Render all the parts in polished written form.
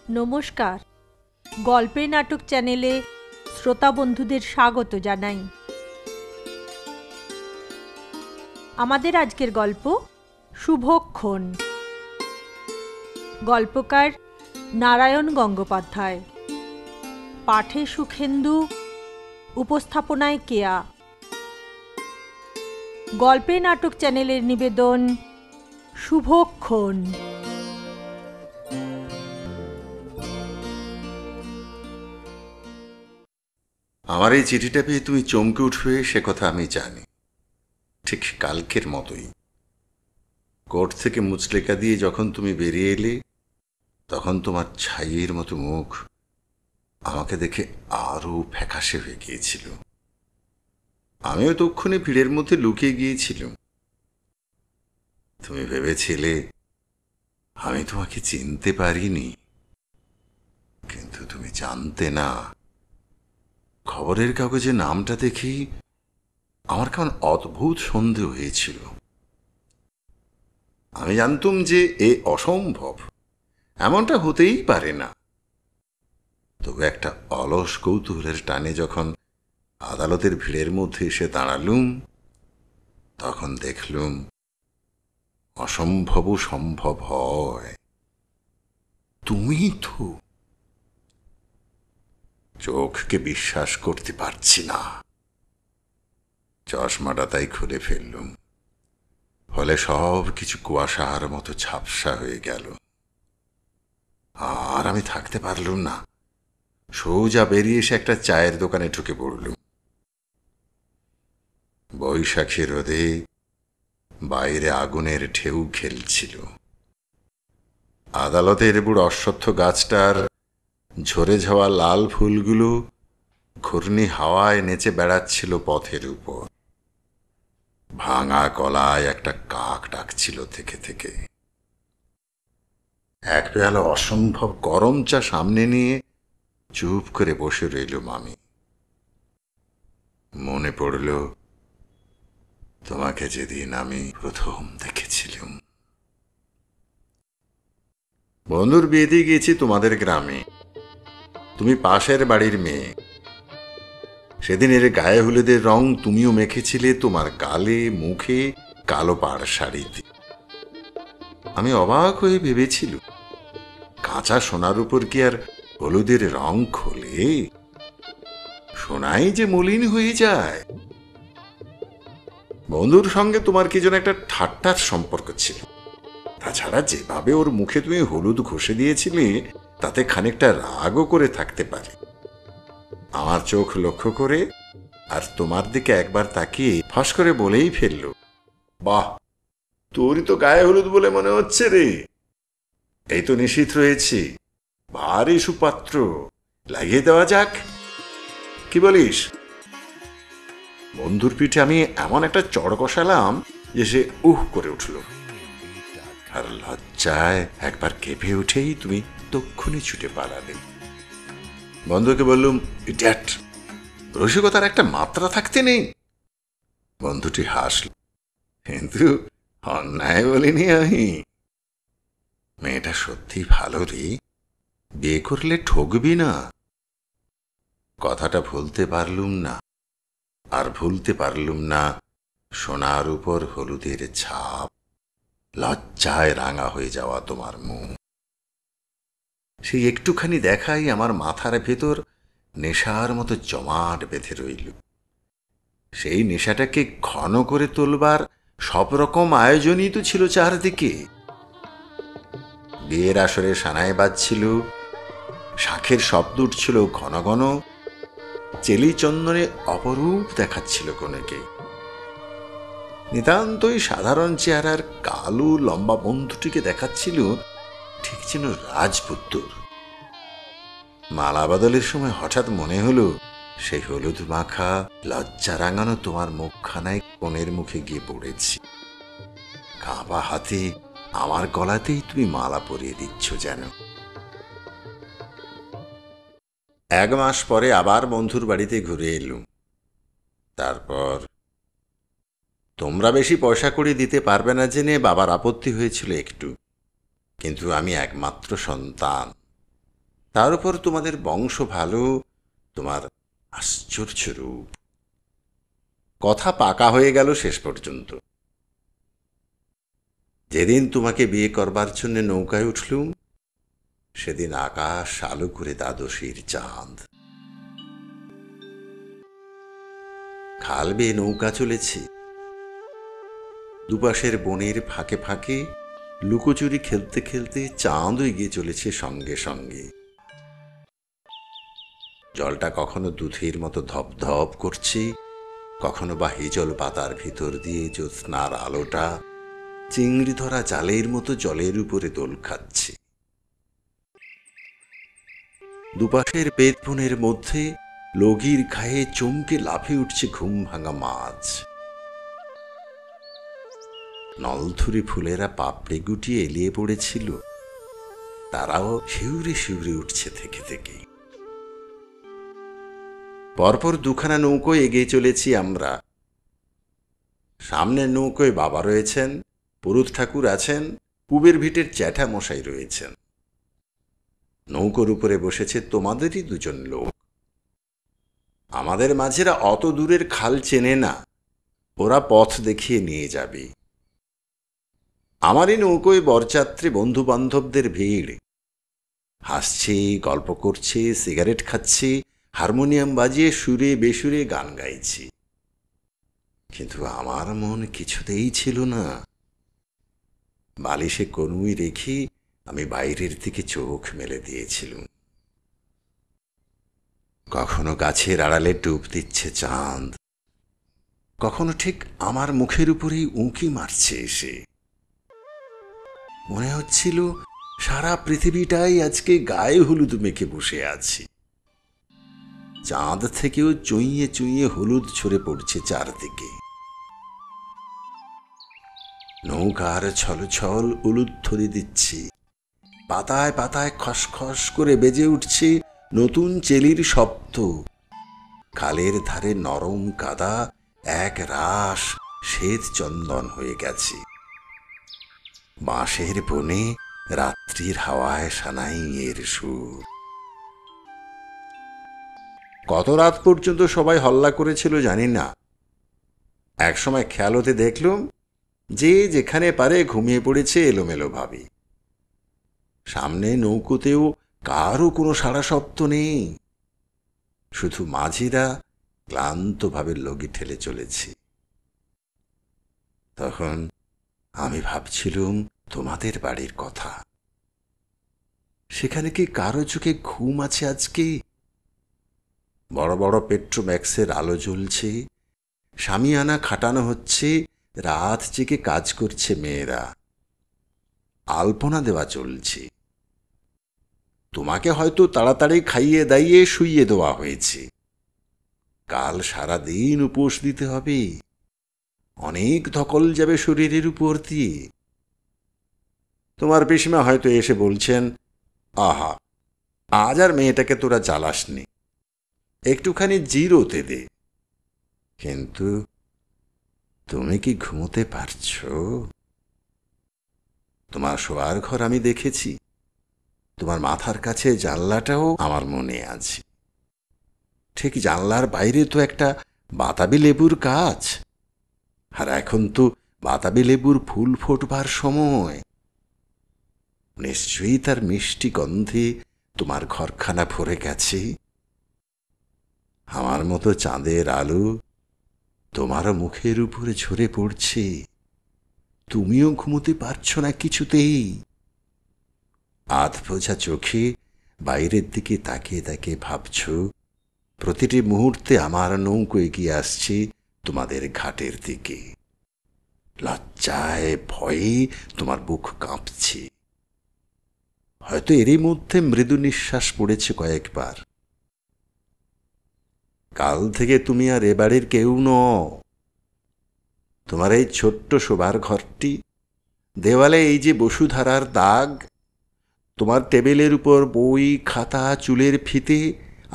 নমস্কার। গল্পের নাটক চ্যানেলে শ্রোতা বন্ধুদের স্বাগত জানাই। আমাদের আজকের গল্প শুভক্ষণ। গল্পকার নারায়ণ গঙ্গোপাধ্যায়, পাঠে সুখেন্দু, উপস্থাপনায় কেয়া। গল্পের নাটক চ্যানেলের নিবেদন শুভক্ষণ। আমার এই চিঠিটা পেয়ে তুমি চমকে উঠবে সে কথা আমি জানি, ঠিক কালকের মতোই। কোর্ট থেকে মুচলেকা দিয়ে যখন তুমি বেরিয়ে এলে, তখন তোমার ছাইয়ের মতো মুখ আমাকে দেখে আরো ফ্যাকাশে হয়ে গিয়েছিল। আমিও তক্ষণে ভিড়ের মধ্যে লুকিয়ে গিয়েছিলাম। তুমি ভেবেছিলে আমি তোমাকে চিনতে পারিনি, কিন্তু তুমি জানতে না। খবরের কাগজে নামটা দেখেই আমার কেমন অদ্ভুত সন্দেহ হয়েছিল। আমি জানতুম যে এ অসম্ভব, এমনটা হতেই পারে না। তবু একটা অলস কৌতূহলের টানে যখন আদালতের ভিড়ের মধ্যে এসে দাঁড়ালুম, তখন দেখলুম অসম্ভবও সম্ভব হয়। তুমি তো। চোখকে বিশ্বাস করতে পারছি না। চশমাটা তাই খুলে ফেললুম। ফলে সব কিছু কুয়াশার মতো ঝাপসা হয়ে গেল। আর আমি থাকতে পারলুম না। সোজা বেরিয়ে এসে একটা চায়ের দোকানে ঢুকে পড়লুম। বৈশাখী রোদে বাইরে আগুনের ঢেউ খেলছিল। আদালতের বুড়ো অশ্বত্থ গাছটার ঝরে যাওয়া লাল ফুলগুলো ঘূর্ণি হাওয়ায় নেচে বেড়াচ্ছিল পথের উপর। ভাঙা গলায় একটা কাক ডাকছিল থেকে থেকে। এক পেয়ালা অসম্ভব গরম চা সামনে নিয়ে চুপ করে বসে রইলুম আমি। মনে পড়ল তোমাকে যেদিন আমি প্রথম দেখেছিলাম। বন্ধুর বিয়েতে গিয়েছি তোমাদের গ্রামে। তুমি পাশের বাড়ির মেয়ে। সেদিনের গায়ে হলুদের রং তুমিও মেখেছিলে তোমার গালে মুখে কালো পাড় শাড়িতে। আমি অবাক হয়ে ভেবেছিল, কাঁচা সোনার উপর কি আর হলুদের রং খোলে? সোনাই যে মলিন হয়ে যায়। বন্ধুর সঙ্গে তোমার কি যেন একটা ঠাট্টার সম্পর্ক ছিল। তাছাড়া যেভাবে ওর মুখে তুমি হলুদ ঘষে দিয়েছিলে, তাতে খানিকটা রাগও করে থাকতে পারে। আমার চোখ লক্ষ্য করে আর তোমার দিকে একবার তাকিয়ে ফস করে বলেই ফেলল, বাহ, তোরই তো গায়ে হলুদ বলে মনে হচ্ছে রে। এই তো নিশীথ রয়েছে, ভারী সুপাত্র, লাগিয়ে দেওয়া যাক, কি বলিস? বন্ধুর পিঠে আমি এমন একটা চড় কষালাম যে সে উহ করে উঠল। আর লজ্জায় একবার কেঁপে উঠেই তুমি তক্ষুনি ছুটে পালালে। বন্ধুকে বললুম, ইডিয়েট, রসিকতার একটা মাত্রা থাকতে নেই। বন্ধুটি হাসল, কিন্তু অন্যায় বলিনি আমি। মেয়েটা সত্যি ভালো রে, বিয়ে করলে ঠকবি না। কথাটা ভুলতে পারলুম না। আর ভুলতে পারলুম না সোনার উপর হলুদের ছাপ, লজ্জায় রাঙা হয়ে যাওয়া তোমার মুখ। সেই একটুখানি দেখাই আমার মাথার ভেতর নেশার মতো জমাট বেঁধে রইল। সেই নেশাটাকে ঘন করে তোলবার সব রকম আয়োজনই তো ছিল চারদিকে। বিয়ের আসরে সানাই বাজছিল, শাঁখের শব্দ উঠছিল ঘন ঘন, চেলি চন্দনে অপরূপ দেখাচ্ছিল কনেকে। নিতান্তই সাধারণ চেহারার কালো লম্বা বন্ধুটিকে দেখাচ্ছিল ঠিক যেন রাজপুত্তর। মালা বদলের সময় হঠাৎ মনে হলো সেই হলুদ মাখা লজ্জা রাঙানো তোমার মুখখানায় কনের মুখে গিয়ে পড়েছি। কাঁপা হাতে আমার গলাতেই তুমি মালা পরিয়ে দিচ্ছ যেন। 1 মাস পরে আবার বন্ধুর বাড়িতে ঘুরে এলুম। তারপর তোমরা বেশি পয়সা কড়ি দিতে পারবে না জেনে বাবার আপত্তি হয়েছিল একটু, কিন্তু আমি একমাত্র সন্তান, তার উপর তোমাদের বংশ ভালো, তোমার আশ্চর্য রূপ। কথা পাকা হয়ে গেল শেষ পর্যন্ত। যেদিন তোমাকে বিয়ে করবার জন্য নৌকায় উঠলুম, সেদিন আকাশ আলো করে দ্বাদশীর চাঁদ। খাল বেয়ে নৌকা চলেছে, দুপাশের বনের ফাঁকে ফাঁকে লুকোচুরি খেলতে খেলতে চাঁদও এগিয়ে চলেছে সঙ্গে সঙ্গে। জলটা কখনো দুধের মতো ধপধপ করছে, কখনো বা হিজল পাতার ভিতর দিয়ে জ্যোৎস্নার আলোটা চিংড়ি ধরা জালের মতো জলের উপরে দোল খাচ্ছে। দুপাশের বেদবনের মধ্যে লগির ঘায়ে চমকে লাফিয়ে উঠছে ঘুম ভাঙা মাছ। নলথুরি ফুলেরা পাপড়ি গুটিয়ে এলিয়ে পড়েছিল, তারাও শিউরে শিউরে উঠছে থেকে থেকে। পরপর দুখানা নৌকোয় এগিয়ে চলেছি আমরা। সামনের নৌকোয় বাবা রয়েছেন, পুরুত ঠাকুর আছেন, পুবের ভিটের জ্যাঠা মশাই রয়েছেন। নৌকোর উপরে বসেছে তোমাদেরই দুজন লোক। আমাদের মাঝেরা অত দূরের খাল চেনে না, ওরা পথ দেখিয়ে নিয়ে যাবে। আমারই নৌকোয় বরযাত্রী বন্ধু বান্ধবদের ভিড়। হাসছে, গল্প করছে, সিগারেট খাচ্ছে, হারমোনিয়াম বাজিয়ে সুরে বেসুরে গান গাইছি। কিন্তু আমার মন কিছুতেই ছিল না। বালিশে কনুই রেখে আমি বাইরের দিকে চোখ মেলে দিয়েছিলুম। কখনো গাছের আড়ালে ডুব দিচ্ছে চাঁদ, কখনো ঠিক আমার মুখের উপরেই উঁকি মারছে এসে। মনে হচ্ছিল সারা পৃথিবীটাই আজকে গায়ে হলুদ মেখে বসে আছি। চাঁদ থেকেও চুইয়ে চুইয়ে হলুদ ছড়ে পড়ছে চারদিকে। নৌকার ছলছল উলুধ্বনি দিচ্ছি, পাতায় পাতায় খসখস করে বেজে উঠছে নতুন চেলির শব্দ। খালের ধারে নরম কাদা এক রাস শ্বেত চন্দন হয়ে গেছে। বাঁশের বনে রাত্রির হাওয়ায় সানাইয়ের সুর। কত রাত পর্যন্ত সবাই হল্লা করেছিল জানি না। একসময় খেয়াল হতে দেখলুম যে যেখানে পারে ঘুমিয়ে পড়েছে এলোমেলো ভাবে। সামনে নৌকোতেও কারও কোনো সাড়া শব্দ নেই, শুধু মাঝিরা ক্লান্তভাবে লগি ঠেলে চলেছে। তখন আমি ভাবছিলুম তোমাদের বাড়ির কথা। সেখানে কি কারো চোখে ঘুম আছে আজকে? বড় বড় পেট্রোম্যাক্সের আলো জ্বলছে, শামিয়ানা খাটানো হচ্ছে, রাত জেগে কাজ করছে মেয়েরা, আলপনা দেওয়া চলছে। তোমাকে হয়তো তাড়াতাড়ি খাইয়ে দাইয়ে শুইয়ে দেওয়া হয়েছে। কাল সারা দিন উপোস দিতে হবে, অনেক ধকল যাবে শরীরের উপর দিয়ে। তোমার পিসিমা হয়তো এসে বলছেন, আহা, আজ আর মেয়েটাকে তোরা জ্বালাসনি, একটুখানি জিরোতে দে। কিন্তু তুমি কি ঘুমোতে পারছ? তোমার শোয়ার ঘর আমি দেখেছি, তোমার মাথার কাছে জানলাটাও আমার মনে আছে। ঠিক জানলার বাইরে তো একটা বাতাবি লেবুর গাছ, আর এখন তো বাতাবি লেবুর ফুল ফোটবার সময়। নিশ্চয়ই তার মিষ্টি গন্ধে তোমার ঘরখানা ভরে গেছে। আমার মতো চাঁদের আলো তোমারও মুখের উপরে ঝরে পড়ছে, তুমিও ঘুমোতে পারছ না কিছুতেই। আধ বোঝা চোখে বাইরের দিকে তাকিয়ে তাকিয়ে ভাবছ প্রতিটি মুহূর্তে আমার নৌকো এগিয়ে আসছে তোমাদের ঘাটের দিকে। লজ্জায় ভয়ে তোমার বুক কাঁপছে। হয়তো এরই মধ্যে মৃদু নিঃশ্বাস পড়েছে কয়েকবার। কাল থেকে তুমি আর এ বাড়ির কেউ নও। তোমার এই ছোট্ট শোবার ঘরটি, দেওয়ালে এই যে বসুধারার দাগ, তোমার টেবিলের উপর বই, খাতা, চুলের ফিতে,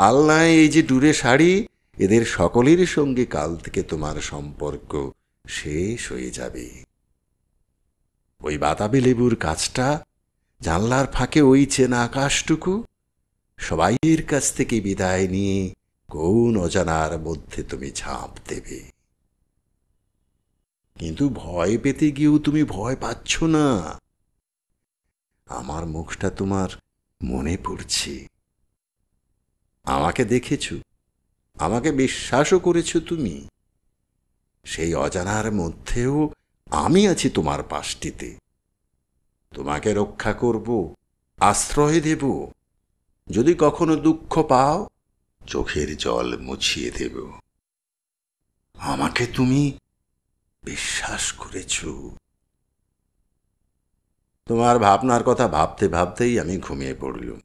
আলনায় এই যে ডুরে শাড়ি, এদের সকলের সঙ্গে কাল থেকে তোমার সম্পর্ক শেষ হয়ে যাবে। ওই বাতাবি লেবুর গাছটা, জানলার ফাঁকে ওই চেনা আকাশটুকু, সবাইয়ের কাছ থেকে বিদায় নিয়ে কোন অজানার মধ্যে তুমি ঝাঁপ দেবে। কিন্তু ভয় পেতে গিয়েও তুমি ভয় পাচ্ছ না। আমার মুখটা তোমার মনে পড়ছে। আমাকে দেখেছ, আমাকে বিশ্বাসও করেছ তুমি। সেই অজানার মধ্যেও আমি আছি তোমার পাশটিতে। তোমাকে রক্ষা করব, আশ্রয় দেব। যদি কখনো দুঃখ পাও, চোখের জল মুছিয়ে দেব। আমাকে তুমি বিশ্বাস করেছ। তোমার ভাবনার কথা ভাবতে ভাবতেই আমি ঘুমিয়ে পড়লুম।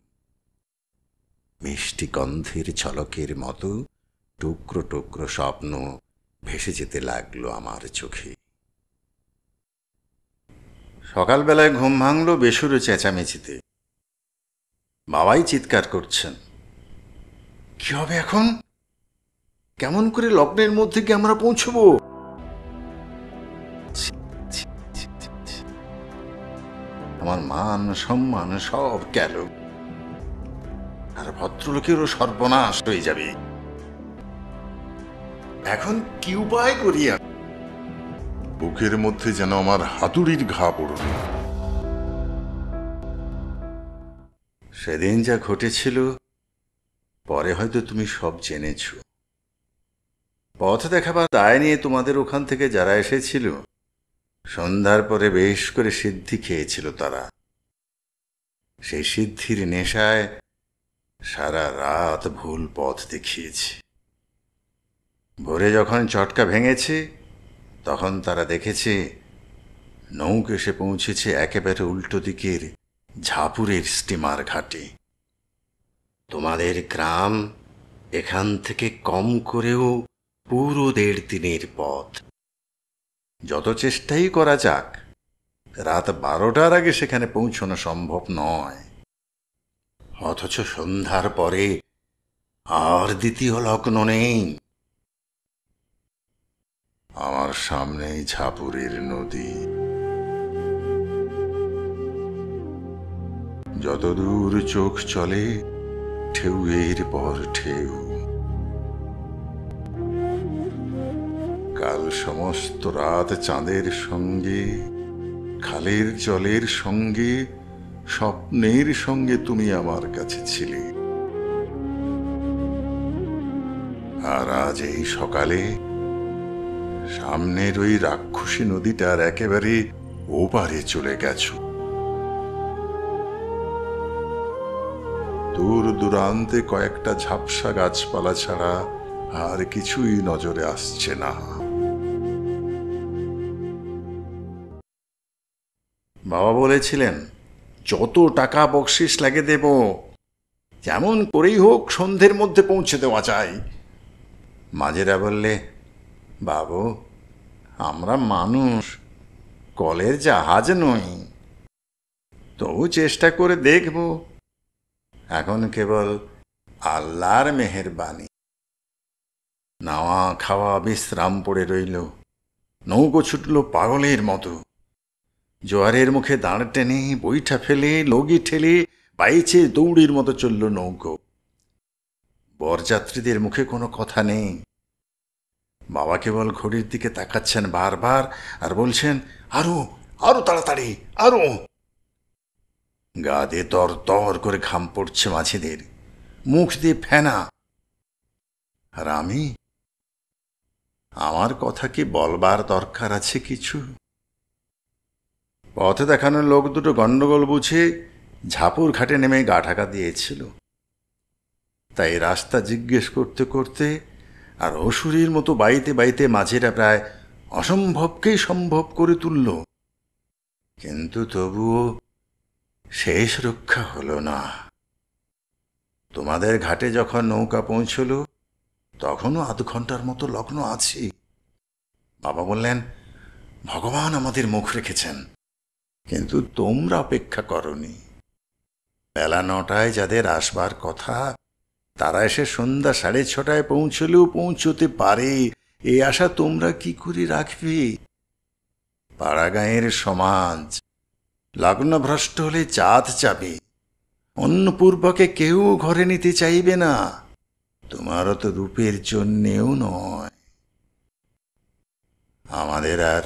মিষ্টি গন্ধের ঝলকের মতো টুকরো টুকরো স্বপ্ন ভেসে যেতে লাগলো আমার চোখে। সকালবেলায় ঘুম ভাঙল বেসুরো চেঁচামেচিতে। বাবাই চিৎকার করছেন, কি হবে এখন? কেমন করে লগ্নের মধ্যে কি আমরা পৌঁছবো? আমার মান সম্মান সব গেল, আর ভদ্রলোকেরও সর্বনাশ হয়ে যাবে। এখন কি উপায় করি? বুকের মধ্যে যেন আমার হাতুড়ির ঘা পড়ল। সেদিন যা ঘটেছিল পরে হয়তো তুমি সব জেনেছ। পথ দেখাবার দায় নিয়ে তোমাদের ওখান থেকে যারা এসেছিল, সন্ধ্যার পরে বেশ করে সিদ্ধি খেয়েছিল তারা। সেই সিদ্ধির নেশায় সারা রাত ভুল পথ দেখিয়েছে। ভোরে যখন চটকা ভেঙেছে, তখন তারা দেখেছে নৌক এসে পৌঁছেছে একেবারে উল্টো দিকের ঝাপুরের স্টিমার ঘাটে। তোমাদের গ্রাম এখান থেকে কম করেও পুরো 1.5 দিনের পথ। যত চেষ্টাই করা যাক, রাত 12টার আগে সেখানে পৌঁছানো সম্ভব নয়। অথচ সন্ধ্যার পরে আর দ্বিতীয় লগ্ন নেই। আমার সামনেই ঝাপুরের নদী। যতদূর চোখ চলে ঢেউয়ের পর ঢেউ। কাল সমস্ত রাত চাঁদের সঙ্গে, খালের জলের সঙ্গে, স্বপ্নের সঙ্গে তুমি আমার কাছে ছিলে। আর আজ এই সকালে সামনের ওই রাক্ষসী নদীটার একেবারে ওপারে চলে গেছ। দূর দূরান্তে কয়েকটা ঝাপসা গাছপালা ছাড়া আর কিছুই নজরে আসছে না। বাবা বলেছিলেন, যত টাকা বকশিস লাগে দেব, যেমন করেই হোক সন্ধ্যের মধ্যে পৌঁছে দেওয়া চাই। মাঝেরা বললে, বাবু, আমরা মানুষ, কলের জাহাজ নই। তবু চেষ্টা করে দেখব। এখন কেবল আল্লাহর মেহেরবানি। নাওয়া খাওয়া বিশ্রাম পড়ে রইল। নৌকো ছুটল পাগলের মতো। জোয়ারের মুখে দাঁড় টেনে, বৈঠা ফেলে, লগি ঠেলে, বাইচে দৌড়ির মতো চলল নৌকো। বরযাত্রীদের মুখে কোনো কথা নেই। বাবা কেবল ঘড়ির দিকে তাকাচ্ছেন বারবার আর বলছেন, আরো আরো তাড়াতাড়ি, আরো। গা দিয়ে তর তর করে ঘাম পড়ছে মাঝিদের, মুখ দিয়ে ফেনা। আর আমি, আমার কথা কি বলবার দরকার আছে কিছু? পথে দেখানোর লোক দুটো গন্ডগোল বুঝে ঝাপুর ঘাটে নেমে গা ঢাকা দিয়েছিল। তাই রাস্তা জিজ্ঞেস করতে করতে আর অসুরের মতো বাইতে বাইতে মাঝিরা প্রায় অসম্ভবকেই সম্ভব করে তুলল। কিন্তু তবুও শেষ রক্ষা হলো না। তোমাদের ঘাটে যখন নৌকা পৌঁছল, তখনও 0.5 ঘন্টার মতো লগ্ন আছে। বাবা বললেন, ভগবান আমাদের মুখ রেখেছেন, কিন্তু তোমরা অপেক্ষা করনি। বেলা 9টায় যাদের আসবার কথা, তারা এসে সন্ধ্যা 6:30টায় পৌঁছলেও পৌঁছতে পারে, এ আশা তোমরা কি করে রাখবে? পাড়াগাঁয়ের সমাজ লগ্নভ্রষ্ট হলে চাঁদ যাবে, অন্নপূর্বাকে কেউ ঘরে নিতে চাইবে না, তোমারও তো রূপের জন্যেও নয়। আমাদের আর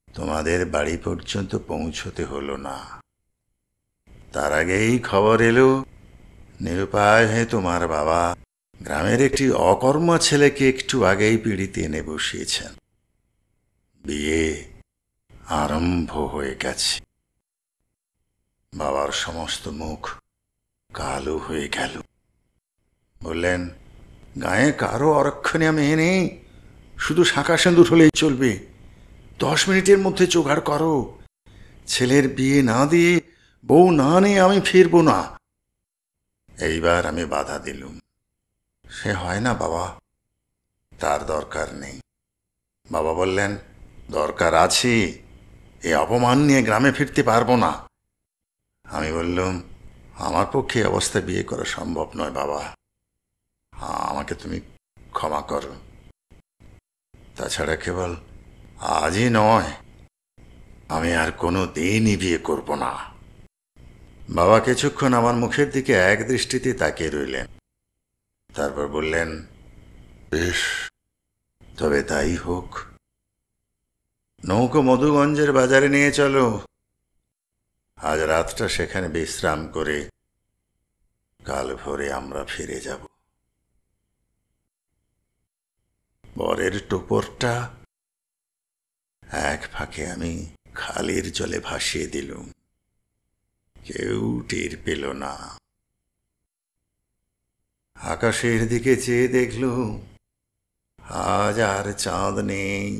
তোমাদের বাড়ি পর্যন্ত পৌঁছতে হলো না, তার আগেই খবর এলো নিরুপায় হয়ে তোমার বাবা গ্রামের একটি অকর্মা ছেলেকে একটু আগেই পিড়িতে এনে বসিয়েছেন। বিয়ে আরম্ভ হয়ে গেছে। বাবার সমস্ত মুখ কালো হয়ে গেল। বললেন, গায়ে কারো অরক্ষণে আমি নেই, শুধু শাঁখা সিঁদুর হলেই চলবে। 10 মিনিটের মধ্যে জোগাড় করো। ছেলের বিয়ে না দিয়ে, বউ না নিয়ে আমি ফিরব না। এইবার আমি বাধা দিলুম, সে হয় না বাবা, তার দরকার নেই। বাবা বললেন, দরকার আছে, এ অপমান নিয়ে গ্রামে ফিরতে পারবো না। আমি বললুম, আমার পক্ষে এই অবস্থায় বিয়ে করা সম্ভব নয় বাবা, আমাকে তুমি ক্ষমা করো। তাছাড়া কেবল আজই নয়, আমি আর কোনো দিনই বিয়ে করব না। বাবা কিছুক্ষণ আমার মুখের দিকে এক দৃষ্টিতে তাকিয়ে রইলেন, তারপর বললেন, বেশ, তবে তাই হোক। নৌকো মধুগঞ্জের বাজারে নিয়ে চলো, আজ রাতটা সেখানে বিশ্রাম করে কাল ভোরে আমরা ফিরে যাব। বরের টোপরটা এক ফাঁকে আমি খালির জলে ভাসিয়ে দিলুম, কেউ টের পেল না। আকাশের দিকে চেয়ে দেখলুম আজ আর চাঁদ নেই।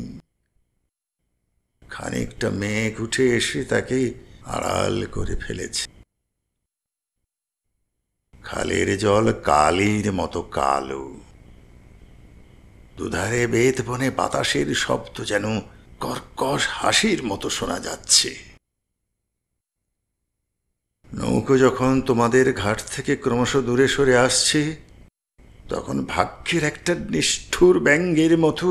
খানিকটা মেঘ উঠে এসে তাকে আড়াল করে ফেলেছে। খালের জল কালির মতো কালো। দুধারে বেত বনে বাতাসের শব্দ যেন কর্কশ হাসির মতো শোনা যাচ্ছে। নৌকো যখন তোমাদের ঘাট থেকে ক্রমশ দূরে সরে আসছে, তখন ভাগ্যের একটা নিষ্ঠুর ব্যঙ্গের মতো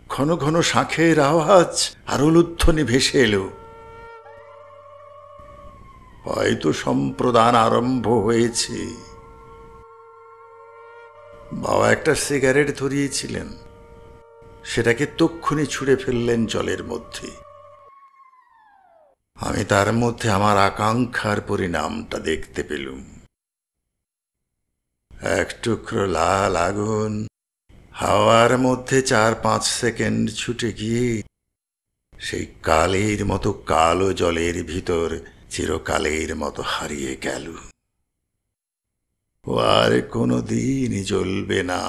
ঘন ঘন শাঁখের আওয়াজ আর উলুধ্বনি ভেসে এলো। হয়তো সম্প্রদান আরম্ভ হয়েছে। বাবা একটা সিগারেট ধরিয়েছিলেন, সেটাকে তক্ষুনি ছুঁড়ে ফেললেন জলের মধ্যে। আমি তার মধ্যে আমার আকাঙ্ক্ষার পরিণামটা দেখতে পেলুম। এক টুকরো লাল আগুন হাওয়ার মধ্যে 4-5 সেকেন্ড ছুটে গিয়ে সেই কালের মতো কালো জলের ভিতর চিরকালের মতো হারিয়ে গেল। ও আর কোনো দিনই জ্বলবে না।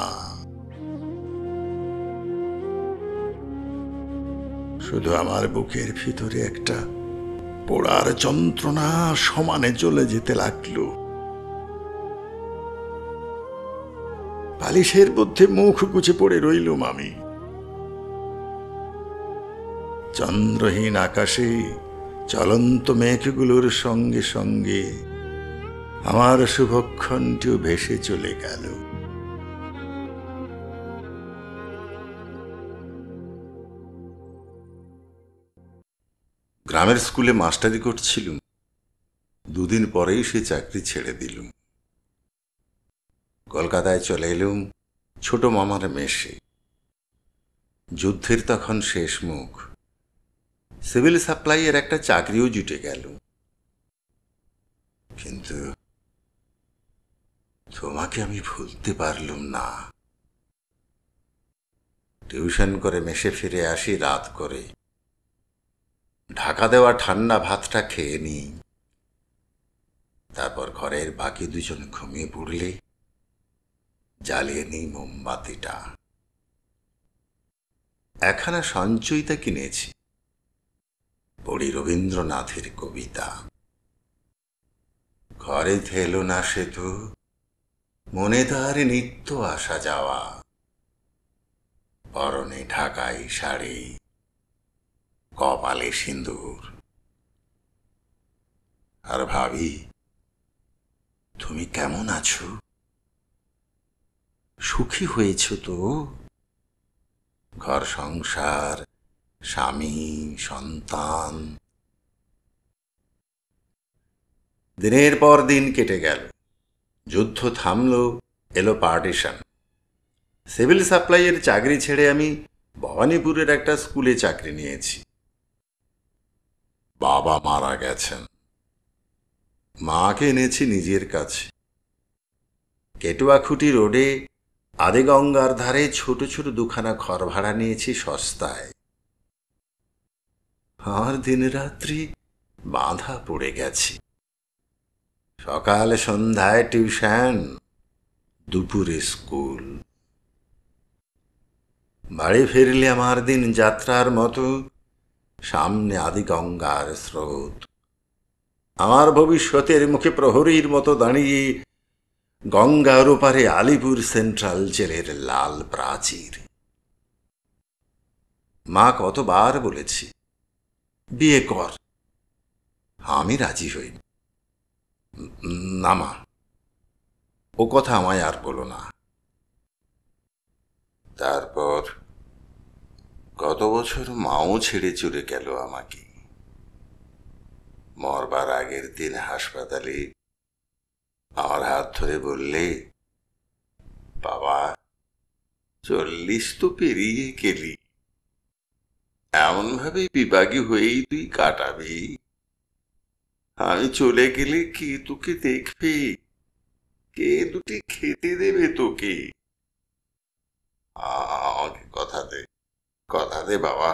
শুধু আমার বুকের ভিতরে একটা পোড়ার যন্ত্রণা সমানে জ্বলে যেতে লাগলো। বালিশের মধ্যে মুখ গুজে পড়ে রইলুম আমি। চন্দ্রহীন আকাশে চলন্ত মেঘগুলোর সঙ্গে সঙ্গে আমার শুভক্ষণটিও ভেসে চলে গেল। গ্রামের স্কুলে মাস্টারি করছিলুম। 2 দিন পরেই সে চাকরি ছেড়ে দিলুম। কলকাতায় চলে এলুম ছোট মামার মেসে। যুদ্ধের তখন শেষ মুখ। সিভিল সাপ্লাইয়ের একটা চাকরিও জুটে গেল। কিন্তু তোমাকে আমি ভুলতে পারলুম না। টিউশন করে মেসে ফিরে আসি রাত করে। ঢাকা দেওয়া ঠান্ডা ভাতটা খেয়ে নিই। তারপর ঘরের বাকি 2 জন ঘুমিয়ে পড়লে জ্বালিয়ে নিই মোমবাতিটা। একখানা সঞ্চয়িতা কিনেছি, পড়ি রবীন্দ্রনাথের কবিতা। ঘরে থেলো না সেতু, মনে তার নিত্য আসা যাওয়া। পরনে ঢাকাই শাড়ি, কপালে সিঁদুর। আর ভাবি, তুমি কেমন আছো? সুখী হয়েছ তো? ঘর সংসার, স্বামী, সন্তান। দিনের পর দিন কেটে গেল। যুদ্ধ থামল, এলো পার্টিশন। সিভিল সাপ্লাইয়ের চাকরি ছেড়ে আমি ভবানীপুরের একটা স্কুলে চাকরি নিয়েছি। বাবা মারা গেছেন, মাকে এনেছি নিজের কাছে। কেটুয়াখুটি রোডে আদিগঙ্গার ধারে ছোট ছোট দুখানা ঘর ভাড়া নিয়েছি সস্তায়। আর দিনরাত্রি বাঁধা পড়ে গেছি। সকাল সন্ধ্যায় টিউশন, দুপুরে স্কুল। বাড়ি ফিরলে আমার দিন যাত্রার মতো, সামনে আদিগঙ্গার স্রোত। আমার ভবিষ্যতের মুখে প্রহরীর মতো দাঁড়িয়ে গঙ্গার ওপারে আলিপুর সেন্ট্রাল জেলের লাল প্রাচীর। মা কতবার বলেছি, বিয়ে কর। আমি রাজি হইনি। না মা, ও কথা আমায় আর বলো না। তারপর গত বছর মাও ছেড়ে চলে গেল আমাকে। মরবার আগের দিন হাসপাতালে আমার হাত ধরে বললে, বাবা 40 তো পেরিয়ে গেলি, এমন ভাবে বিভাগী হয়েই তুই কাটাবি। আমি চলে গেলে কে তোকে দেখবে, কে দুটি খেতে দেবে তোকে? আমাকে কথা দে, কথা দে বাবা,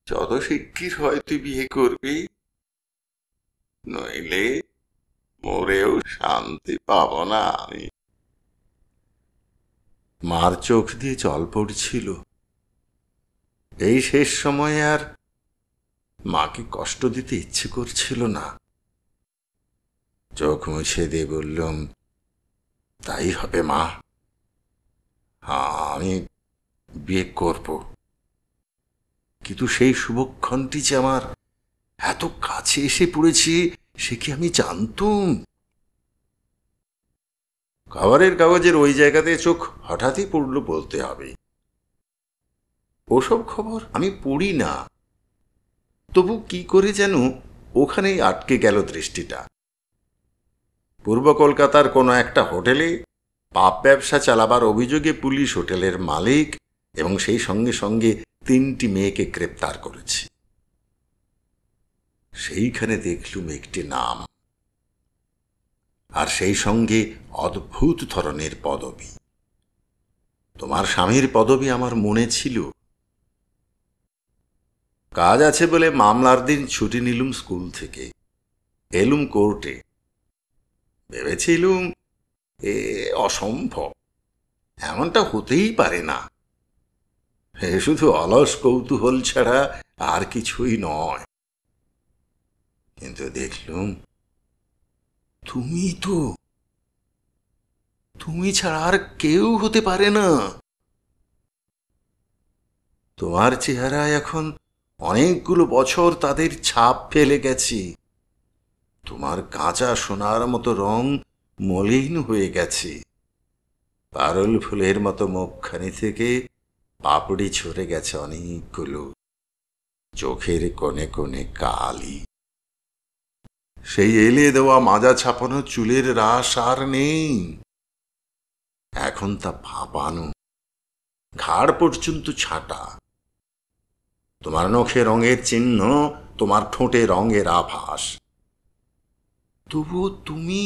যত শিগগির হয় তুই বিয়ে করবি, নইলে মরেও শান্তি পাব না আমি। মার চোখ দিয়ে জল পড়ছিল। এই শেষ সময়ে আর মাকে কষ্ট দিতে ইচ্ছে করছিল না। চোখ মুছে দিয়ে বললাম, তাই হবে মা, আমি বিয়ে করব। কিন্তু সেই শুভক্ষণটি যে আমার এত কাছে এসে পড়েছে, সে কি আমি জানতুম? খবরের কাগজের ওই জায়গাতে চোখ হঠাৎই পড়ল বলতে হবে। ওসব খবর আমি পড়ি না, তবু কি করে যেন ওখানেই আটকে গেল দৃষ্টিটা। পূর্ব কলকাতার কোনো একটা হোটেলে পাপ ব্যবসা চালাবার অভিযোগে পুলিশ হোটেলের মালিক এবং সেই সঙ্গে সঙ্গে 3টি মেয়েকে গ্রেপ্তার করেছে। সেইখানে দেখলুম একটি নাম, আর সেই সঙ্গে অদ্ভুত ধরনের পদবি। তোমার স্বামীর পদবি আমার মনে ছিল। কাজ আছে বলে মামলার দিন ছুটি নিলুম স্কুল থেকে, এলুম কোর্টে। ভেবেছিলুম এ অসম্ভব, এমনটা হতেই পারে না, এ শুধু অলস কৌতূহল ছাড়া আর কিছুই নয়। কিন্তু দেখলুম তুমি ছাড়া আর কেউ হতে পারে না। তোমার চেহারায় এখন অনেকগুলো বছর তাদের ছাপ ফেলে গেছে। তোমার কাঁচা সোনার মতো রং মলিন হয়ে গেছে। পারল ফুলের মতো মুখখানি থেকে পাপড়ি ঝরে গেছে অনেকগুলো, চোখের কোণে কোণে কালি। সেই এলে দেওয়া মাজা ছাপানো চুলের রাশ আর নেই, এখন তা ভাপানো, ঘাড় পর্যন্ত ছাটা। তোমার নখে রঙের চিহ্ন, তোমার ঠোঁটে রঙের আভাস। তবুও তুমি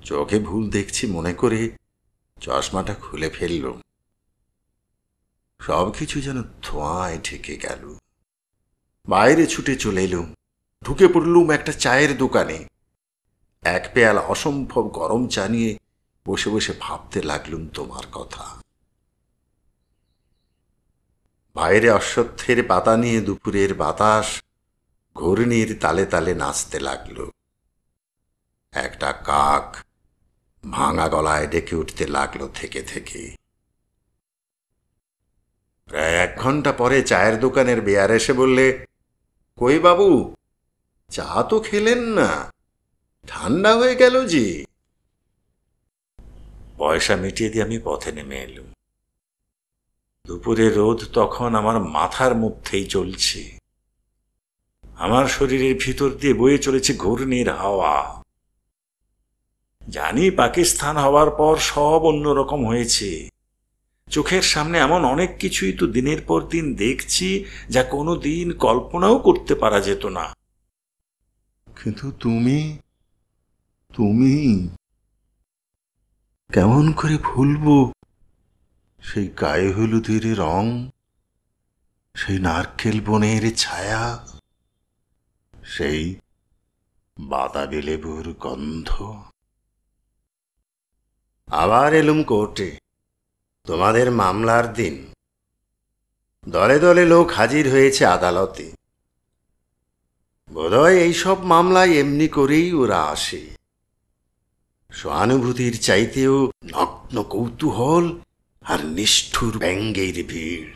চোখে ভুল দেখছি মনে করে চশমাটা খুলে ফেললুম। সবকিছু যেন ধোঁয়ায় ঢেকে গেল। বাইরে ছুটে চলে এলুম, ঢুকে পড়লুম একটা চায়ের দোকানে। এক পেয়ালা অসম্ভব গরম চা নিয়ে বসে বসে ভাবতে লাগলুম তোমার কথা। বাইরে অশ্বত্থের পাতা নিয়ে দুপুরের বাতাস ঘূর্ণির তালে তালে নাচতে লাগল। একটা কাক ভাঙা গলায় ডেকে উঠতে লাগলো থেকে থেকে। প্রায় 1 ঘন্টা পরে চায়ের দোকানের বেয়ার এসে বললে, কই বাবু, চা তো খেলেন না, ঠান্ডা হয়ে গেল জি। পয়সা মিটিয়ে দিয়ে আমি পথে নেমে এলুম। দুপুরে রোদ তখন আমার মাথার মধ্যেই চলছে। আমার শরীরের ভিতর দিয়ে বয়ে চলেছে ঘূর্ণির হাওয়া। জানি পাকিস্তান হওয়ার পর সব অন্যরকম হয়েছে। চোখের সামনে এমন অনেক কিছুই তো দিনের পর দিন দেখছি যা কোনো দিন কল্পনাও করতে পারা যেত না। কিন্তু তুমি তুমি কেমন করে ভুলবো সেই গায়ে হলুদের রং, সেই নারকেল বনের ছায়া, সেই বাতাবি লেবুর গন্ধ। আবার এলুম কোর্টে। তোমাদের মামলার দিন। দলে দলে লোক হাজির হয়েছে আদালতে। বোধহয় এইসব মামলায় এমনি করেই ওরা আসে। সহানুভূতির চাইতেও নগ্ন কৌতূহল আর নিষ্ঠুর ব্যঙ্গের ভিড়।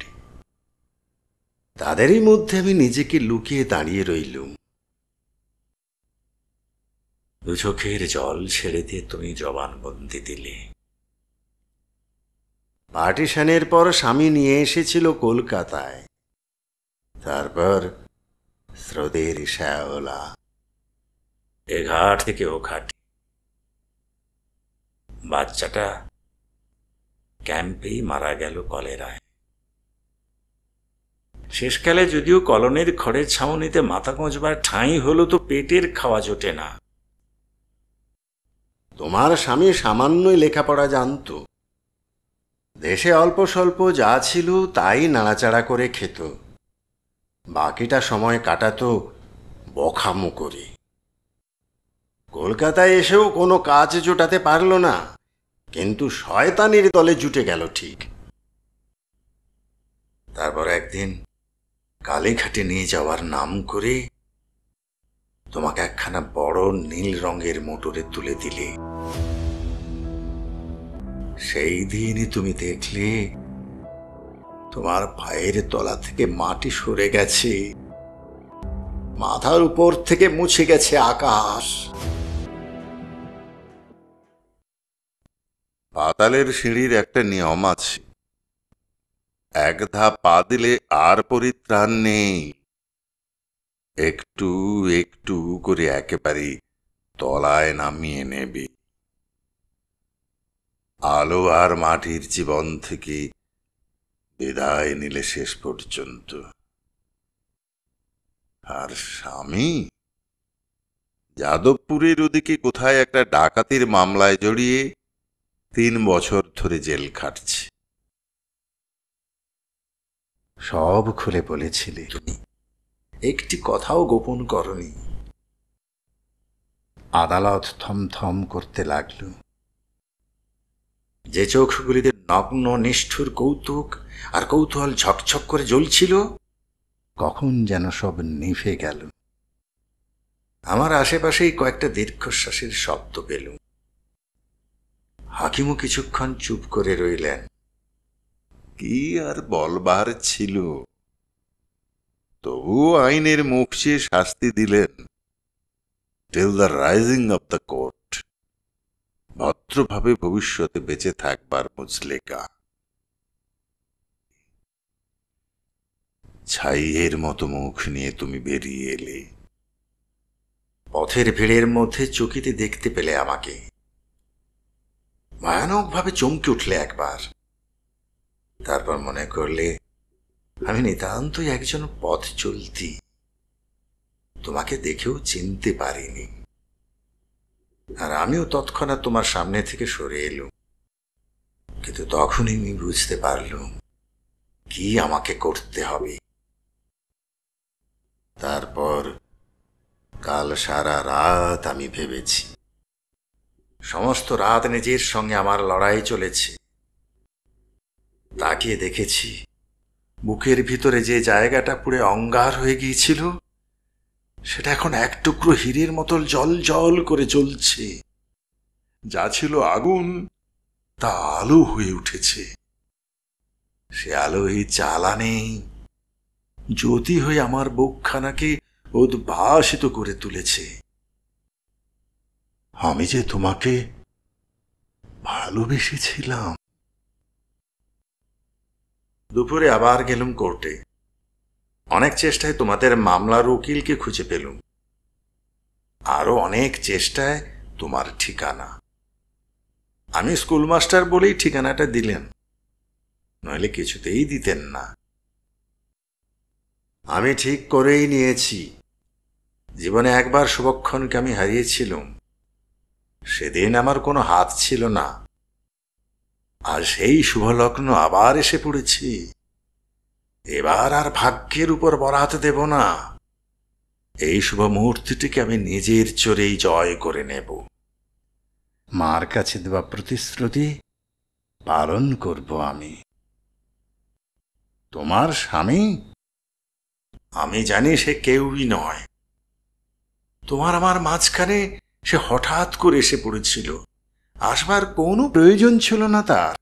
তাদেরই মধ্যে আমি নিজেকে লুকিয়ে দাঁড়িয়ে রইলুম। দু চোখের জল ছেড়ে দিয়ে তুমি জবানবন্দি দিলে। পার্টিশনের পর স্বামী নিয়ে এসেছিল কলকাতায়। তারপর স্রোতের শ্যাওলা এ ঘাট থেকে ও ঘাটে। বাচ্চাটা ক্যাম্পেই মারা গেল কলেরায়। শেষকালে যদিও কলনের খড়ের ছাউনিতে মাথা গোঁজবার ঠাঁই হলো, তো পেটের খাওয়া জোটে না। তোমার স্বামী সামান্যই লেখাপড়া জানত। দেশে অল্প স্বল্প যা ছিল তাই নাড়াচাড়া করে খেত। বাকিটা সময় কাটাতো বখামো করে। কলকাতায় এসেও কোনো কাজ জোটাতে পারল না, কিন্তু শয়তানির দলে জুটে গেল ঠিক। তারপর একদিন কালীঘাটে নিয়ে যাওয়ার নাম করে তোমাকে একখানা বড় নীল রঙের মোটরে তুলে দিলে। সেই দিনই তুমি দেখলে তোমার পায়ের তলা থেকে মাটি সরে গেছে, মাথার উপর থেকে মুছে গেছে আকাশ। পাতালের সিঁড়ির একটা নিয়ম আছে, এক ধাপ পা দিলে আর পরিত্রাণ নেই। একটু একটু করে একেবারে তলায় নামিয়ে নেবে। আলো আর মাটির জীবন থেকে বিদায় নিলে শেষ পর্যন্ত। আর স্বামী যাদবপুরের ওদিকে কোথায় একটা ডাকাতির মামলায় জড়িয়ে 3 বছর ধরে জেল খাটছে। সব খুলে বলেছিলে তুমি, একটি কথাও গোপন করনি। আদালত থমথম করতে লাগল। যে চোখগুলিতে নগ্ন নিষ্ঠুর কৌতুক আর কৌতূহল ঝকঝক করে জ্বলছিল, কখন যেন সব নিভে গেল। আমার আশেপাশেই কয়েকটা দীর্ঘশ্বাসের শব্দ পেলুম। হাকিমও কিছুক্ষণ চুপ করে রইলেন। কি আর বলবার ছিল, তবুও আইনের মুখ চেয়ে শাস্তি দিলেন। Till the rising of the court, ভদ্রভাবে ভবিষ্যতে বেঁচে থাকবার মুচলেকা। ছাইয়ের মতো মুখ নিয়ে তুমি বেরিয়ে এলে। পথের ভিড়ের মধ্যে চকিতে দেখতে পেলে আমাকে। ভয়ানকভাবে চমকে উঠলে একবার। তারপর মনে করলে আমি নিতান্তই একজন পথ চলতি। তোমাকে দেখেও চিনতে পারিনি। আর আমিও তৎক্ষণাৎ তোমার সামনে থেকে সরে এলুম। কিন্তু তখনই আমি বুঝতে পারলুম কি আমাকে করতে হবে। তারপর কাল সারা রাত আমি ভেবেছি। সমস্ত রাত নিজের সঙ্গে আমার লড়াই চলেছে। তাকিয়ে দেখেছি বুকের ভিতরে যে জায়গাটা পুড়ে অঙ্গার হয়ে গিয়েছিল, সেটা এখন এক টুকরো হীরের মতো জল জল করে জ্বলছে। যা ছিল আগুন, তা আলো হয়ে উঠেছে। সে আলোই জ্বালানি জ্যোতি হয়ে আমার বুকখানাকে উদ্ভাসিত করে তুলেছে। আমি যে তোমাকে ভালোবেসেছিলাম। দুপুরে আবার গেলুম কোর্টে। অনেক চেষ্টায় তোমাদের মামলার উকিলকে খুঁজে পেলুম। আরো অনেক চেষ্টায় তোমার ঠিকানা। আমি স্কুলমাস্টার বলেই ঠিকানাটা দিলেন, নইলে কিছুতেই দিতেন না। আমি ঠিক করেই নিয়েছি, জীবনে একবার শুভক্ষণকে আমি হারিয়েছিলাম। সেদিন আমার কোনো হাত ছিল না, আর সেই শুভলগ্ন আবার এসে পড়েছি। এবার আর ভাগ্যের উপর বরাত দেব না। এই শুভ মুহূর্তটিকে আমি নিজের চোরেই জয় করে নেব। মার কাছে দেওয়া প্রতিশ্রুতি পালন করব আমি। তোমার স্বামী, আমি জানি সে কেউই নয়। তোমার আমার মাঝখানে সে হঠাৎ করে এসে পড়েছিল, আসবার কোনো প্রয়োজন ছিল না তার।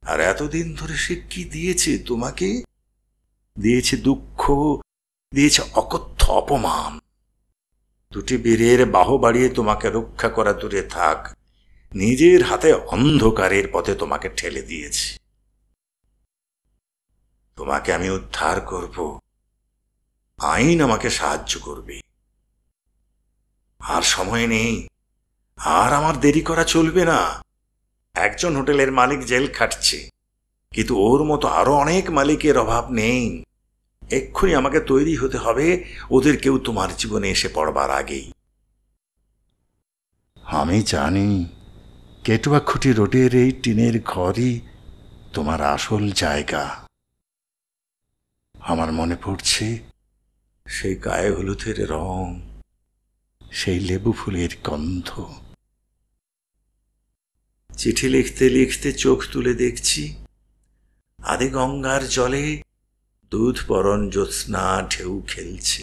আর এতদিন ধরে সে কি দিয়েছে তোমাকে? দিয়েছে দুঃখ, দিয়েছে অকথ্য অপমান। দুটি বীরের বাহু বাড়িয়ে তোমাকে রক্ষা করা দূরে থাক, নিজের হাতে অন্ধকারের পথে তোমাকে ঠেলে দিয়েছি। তোমাকে আমি উদ্ধার করব, আইন আমাকে সাহায্য করবে। আর সময় নেই, আর আমার দেরি করা চলবে না। একজন হোটেলের মালিক জেল খাটছে, কিন্তু ওর মতো আরো অনেক মালিকের অভাব নেই। এক্ষুনি আমাকে তৈরি হতে হবে, ওদের কেউ তোমার জীবনে এসে পড়বার আগেই। আমি জানি কেটুয়াখুটি রোডের এই টিনের ঘরই তোমার আসল জায়গা। আমার মনে পড়ছে সেই গায়ে হলুদের রং, সেই লেবু ফুলের গন্ধ। চিঠি লিখতে লিখতে চোখ তুলে দেখছি আদি গঙ্গার জলে দুধ বরণ জ্যোৎস্না ঢেউ খেলছে।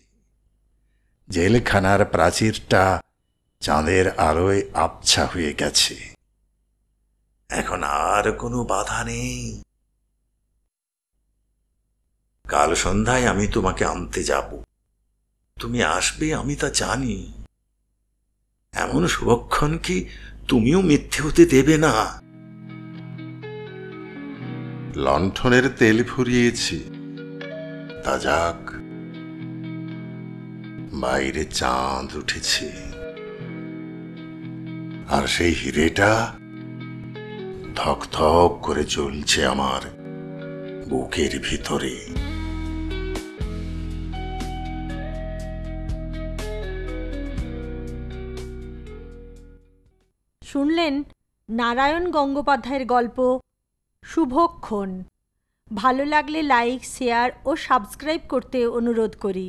জেলখানার প্রাচীরটা চাঁদের আলোয় আবছা হয়ে গেছে। এখন আর কোনো বাধা নেই। কাল সন্ধ্যায় আমি তোমাকে আনতে যাব। তুমি আসবে আমি তা জানি। এমন শুভক্ষণ কি তুমিও মিথ্যে হতে দেবে না। লণ্ঠনের তেল ফুরিয়েছি, তা যাক, বাইরে চাঁদ উঠেছে, আর সেই হিরেটা ধক ধক করে জ্বলছে আমার বুকের ভিতরে। শুনলেন নারায়ণ গঙ্গোপাধ্যায়ের গল্প শুভক্ষণ। ভালো লাগলে লাইক, শেয়ার ও সাবস্ক্রাইব করতে অনুরোধ করি।